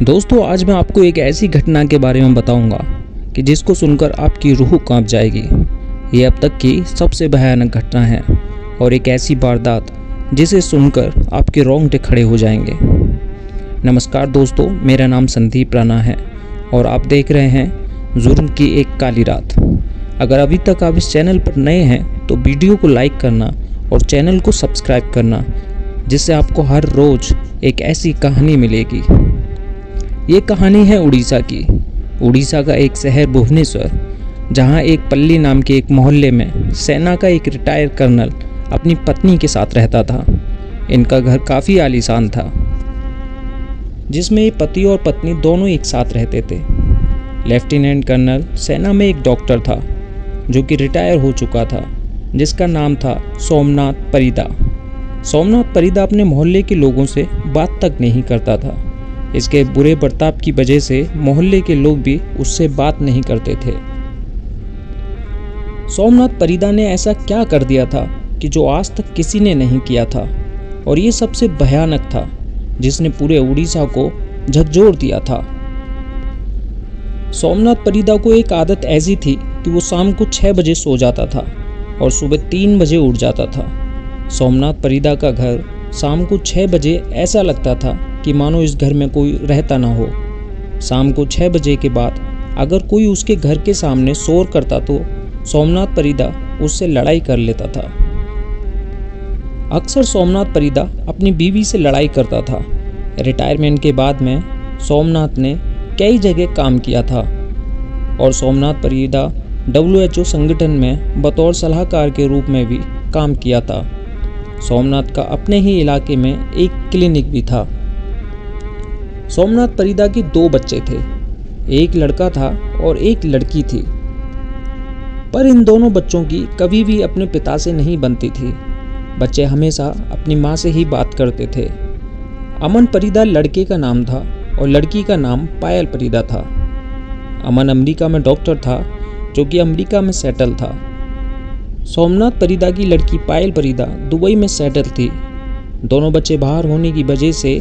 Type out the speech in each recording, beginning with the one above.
दोस्तों, आज मैं आपको एक ऐसी घटना के बारे में बताऊंगा कि जिसको सुनकर आपकी रूह कांप जाएगी। ये अब तक की सबसे भयानक घटना है और एक ऐसी वारदात जिसे सुनकर आपके रोंगटे खड़े हो जाएंगे। नमस्कार दोस्तों, मेरा नाम संदीप राणा है और आप देख रहे हैं जुर्म की एक काली रात। अगर अभी तक आप इस चैनल पर नए हैं तो वीडियो को लाइक करना और चैनल को सब्सक्राइब करना, जिससे आपको हर रोज़ एक ऐसी कहानी मिलेगी। ये कहानी है उड़ीसा की। उड़ीसा का एक शहर भुवनेश्वर, जहाँ एक पल्ली नाम के एक मोहल्ले में सेना का एक रिटायर कर्नल अपनी पत्नी के साथ रहता था। इनका घर काफ़ी आलीशान था, जिसमें ये पति और पत्नी दोनों एक साथ रहते थे। लेफ्टिनेंट कर्नल सेना में एक डॉक्टर था जो कि रिटायर हो चुका था, जिसका नाम था सोमनाथ परिदा। सोमनाथ परिदा अपने मोहल्ले के लोगों से बात तक नहीं करता था। इसके बुरे बर्ताव की वजह से मोहल्ले के लोग भी उससे बात नहीं करते थे। सोमनाथ परिदा ने ऐसा क्या कर दिया था कि जो आज तक किसी ने नहीं किया था, और ये सबसे भयानक था, जिसने पूरे उड़ीसा को झकझोर दिया था। सोमनाथ परिदा को एक आदत ऐसी थी कि वो शाम को 6 बजे सो जाता था और सुबह 3 बजे उठ जाता था। सोमनाथ परिदा का घर शाम को 6 बजे ऐसा लगता था कि मानो इस घर में कोई रहता ना हो। शाम को 6 बजे के बाद अगर कोई उसके घर के सामने शोर करता तो सोमनाथ परिदा उससे लड़ाई कर लेता था। अक्सर सोमनाथ परिदा अपनी बीवी से लड़ाई करता था। रिटायरमेंट के बाद में सोमनाथ ने कई जगह काम किया था और सोमनाथ परिदा WHO संगठन में बतौर सलाहकार के रूप में भी काम किया था। सोमनाथ का अपने ही इलाके में एक क्लिनिक भी था। सोमनाथ परिदा के 2 बच्चे थे, एक लड़का था और एक लड़की थी। पर इन दोनों बच्चों की कभी भी अपने पिता से नहीं बनती थी। बच्चे हमेशा अपनी माँ से ही बात करते थे। अमन परिदा लड़के का नाम था और लड़की का नाम पायल परिदा था। अमन अमेरिका में डॉक्टर था, जो कि अमेरिका में सेटल था। सोमनाथ परिदा की लड़की पायल परिदा दुबई में सेटल थी। दोनों बच्चे बाहर होने की वजह से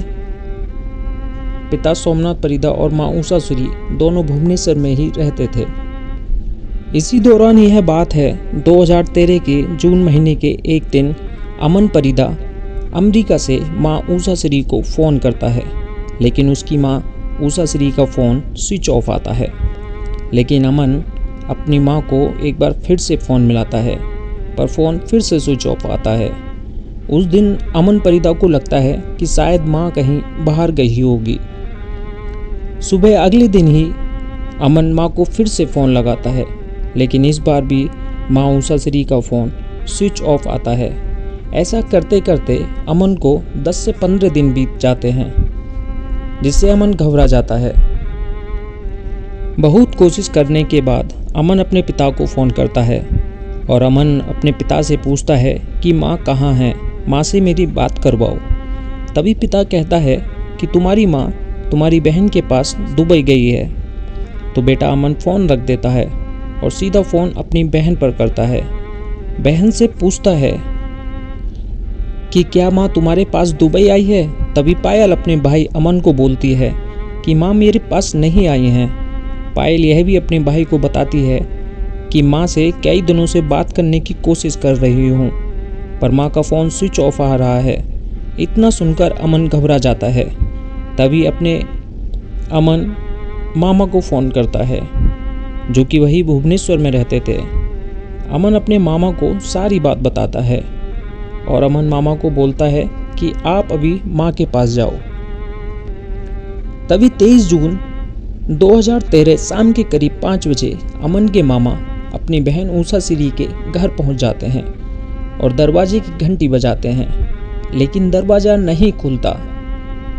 पिता सोमनाथ परिदा और माँ उषा श्री दोनों भुवनेश्वर में ही रहते थे। इसी दौरान यह बात है 2013 के जून महीने के एक दिन अमन परिदा अमेरिका से माँ उषा श्री को फ़ोन करता है, लेकिन उसकी माँ उषा श्री का फ़ोन स्विच ऑफ आता है। लेकिन अमन अपनी माँ को एक बार फिर से फ़ोन मिलाता है, पर फ़ोन फिर से स्विच ऑफ आता है। उस दिन अमन परिदा को लगता है कि शायद माँ कहीं बाहर गई होगी। सुबह अगले दिन ही अमन माँ को फिर से फ़ोन लगाता है, लेकिन इस बार भी माँ उषा श्री का फ़ोन स्विच ऑफ आता है। ऐसा करते करते अमन को 10 से 15 दिन बीत जाते हैं, जिससे अमन घबरा जाता है। बहुत कोशिश करने के बाद अमन अपने पिता को फ़ोन करता है और अमन अपने पिता से पूछता है कि माँ कहाँ है, माँ से मेरी बात करवाओ। तभी पिता कहता है कि तुम्हारी माँ तुम्हारी बहन के पास दुबई गई है। तो बेटा अमन फ़ोन रख देता है और सीधा फ़ोन अपनी बहन पर करता है। बहन से पूछता है कि क्या माँ तुम्हारे पास दुबई आई है। तभी पायल अपने भाई अमन को बोलती है कि माँ मेरे पास नहीं आई हैं। पायल यह भी अपने भाई को बताती है कि माँ से कई दिनों से बात करने की कोशिश कर रही हूँ, पर माँ का फ़ोन स्विच ऑफ आ रहा है। इतना सुनकर अमन घबरा जाता है। तभी अमन मामा को फ़ोन करता है, जो कि वही भुवनेश्वर में रहते थे। अमन अपने मामा को सारी बात बताता है और अमन मामा को बोलता है कि आप अभी माँ के पास जाओ। तभी 23 जून 2013 शाम के करीब 5 बजे अमन के मामा अपनी बहन उषा श्री के घर पहुंच जाते हैं और दरवाजे की घंटी बजाते हैं, लेकिन दरवाज़ा नहीं खुलता।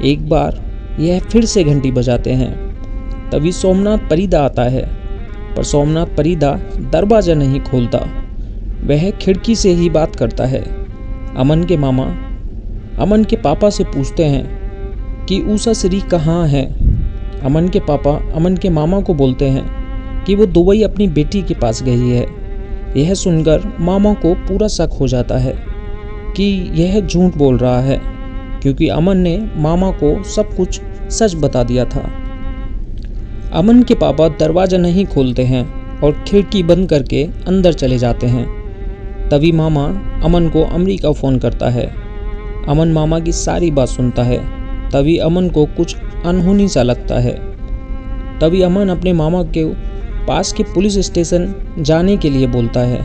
एक बार यह फिर से घंटी बजाते हैं। तभी सोमनाथ परिदा आता है, पर सोमनाथ परिदा दरवाज़ा नहीं खोलता। वह खिड़की से ही बात करता है। अमन के मामा अमन के पापा से पूछते हैं कि उषा श्री कहाँ है। अमन के पापा अमन के मामा को बोलते हैं कि वो दुबई अपनी बेटी के पास गई है। यह सुनकर मामा को पूरा शक हो जाता है कि यह झूठ बोल रहा है, क्योंकि अमन ने मामा को सब कुछ सच बता दिया था। अमन के पापा दरवाज़ा नहीं खोलते हैं और खिड़की बंद करके अंदर चले जाते हैं। तभी मामा अमन को अमेरिका फ़ोन करता है। अमन मामा की सारी बात सुनता है। तभी अमन को कुछ अनहोनी सा लगता है। तभी अमन अपने मामा के पास के पुलिस स्टेशन जाने के लिए बोलता है।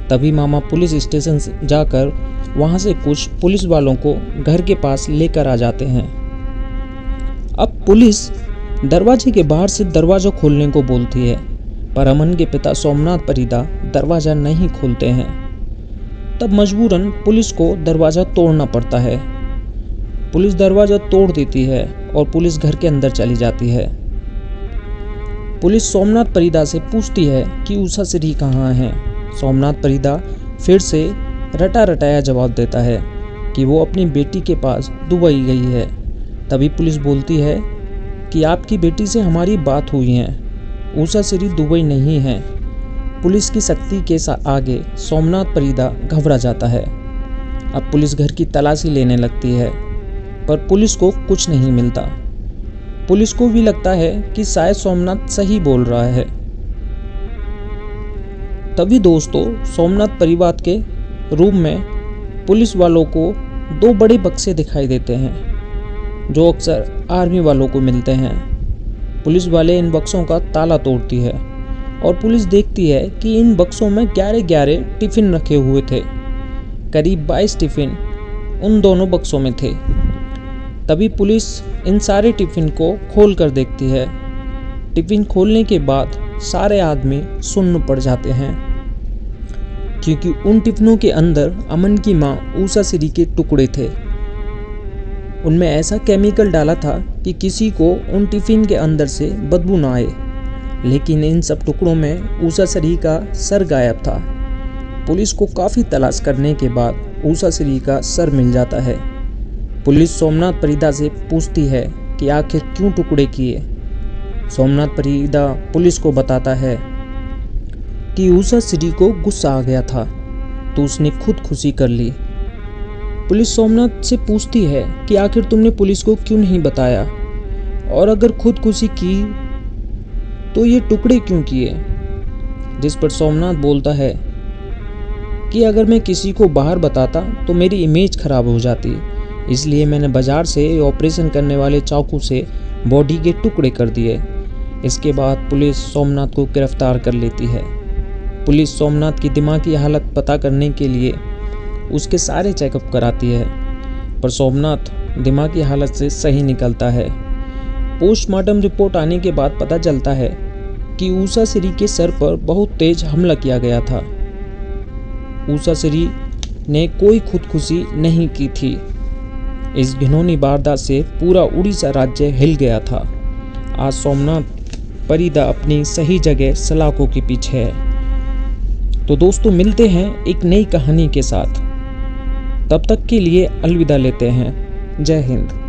तभी मामा पुलिस स्टेशन जाकर वहाँ से कुछ पुलिस वालों को घर के पास लेकर आ जाते हैं। अब पुलिस दरवाजे के बाहर से दरवाज़ा खोलने को बोलती है, पर अमन के पिता सोमनाथ परिदा दरवाज़ा नहीं खोलते हैं। तब मजबूरन पुलिस को दरवाज़ा तोड़ना पड़ता है। पुलिस दरवाज़ा तोड़ देती है और पुलिस घर के अंदर चली जाती है। पुलिस सोमनाथ परिदा से पूछती है कि उषा श्री कहाँ है। सोमनाथ परिदा फिर से रटा रटाया जवाब देता है कि वो अपनी बेटी के पास दुबई गई है। तभी पुलिस बोलती है कि आपकी बेटी से हमारी बात हुई है, उषा श्री दुबई नहीं है। पुलिस की सख्ती के आगे सोमनाथ परिदा घबरा जाता है। अब पुलिस घर की तलाशी लेने लगती है, पर पुलिस को कुछ नहीं मिलता। पुलिस को भी लगता है कि शायद सोमनाथ सही बोल रहा है। तभी दोस्तों सोमनाथ परिवार के रूम में पुलिस वालों को 2 बड़े बक्से दिखाई देते हैं, जो अक्सर आर्मी वालों को मिलते हैं। पुलिस वाले इन बक्सों का ताला तोड़ती है और पुलिस देखती है कि इन बक्सों में 11 टिफ़िन रखे हुए थे। करीब 22 टिफ़िन उन दोनों बक्सों में थे। तभी पुलिस इन सारे टिफ़िन को खोल कर देखती है। टिफ़िन खोलने के बाद सारे आदमी सुन्न पड़ जाते हैं, क्योंकि उन टिफ़िनों के अंदर अमन की माँ उषा श्री के टुकड़े थे। उनमें ऐसा केमिकल डाला था कि किसी को उन टिफ़िन के अंदर से बदबू ना आए। लेकिन इन सब टुकड़ों में उषा श्री का सर गायब था। पुलिस को काफ़ी तलाश करने के बाद उषा श्री का सर मिल जाता है। पुलिस सोमनाथ परिदा से पूछती है कि आखिर क्यों टुकड़े किए। सोमनाथ परिदा पुलिस को बताता है कि उषा श्री को गुस्सा आ गया था, तो उसने खुदकुशी कर ली। पुलिस सोमनाथ से पूछती है कि आखिर तुमने पुलिस को क्यों नहीं बताया, और अगर खुदकुशी की तो ये टुकड़े क्यों किए। जिस पर सोमनाथ बोलता है कि अगर मैं किसी को बाहर बताता तो मेरी इमेज खराब हो जाती, इसलिए मैंने बाजार से ऑपरेशन करने वाले चाकू से बॉडी के टुकड़े कर दिए। इसके बाद पुलिस सोमनाथ को गिरफ्तार कर लेती है। पुलिस सोमनाथ की दिमागी हालत पता करने के लिए उसके सारे चेकअप कराती है, पर सोमनाथ दिमागी हालत से सही निकलता है। पोस्टमार्टम रिपोर्ट आने के बाद पता चलता है कि उषा श्री के सर पर बहुत तेज हमला किया गया था। उषा श्री ने कोई खुदकुशी नहीं की थी। इस घिनौनी वारदात से पूरा उड़ीसा राज्य हिल गया था। आज सोमनाथ परिदा अपनी सही जगह सलाखों के पीछे है। तो दोस्तों मिलते हैं एक नई कहानी के साथ। तब तक के लिए अलविदा लेते हैं। जय हिंद।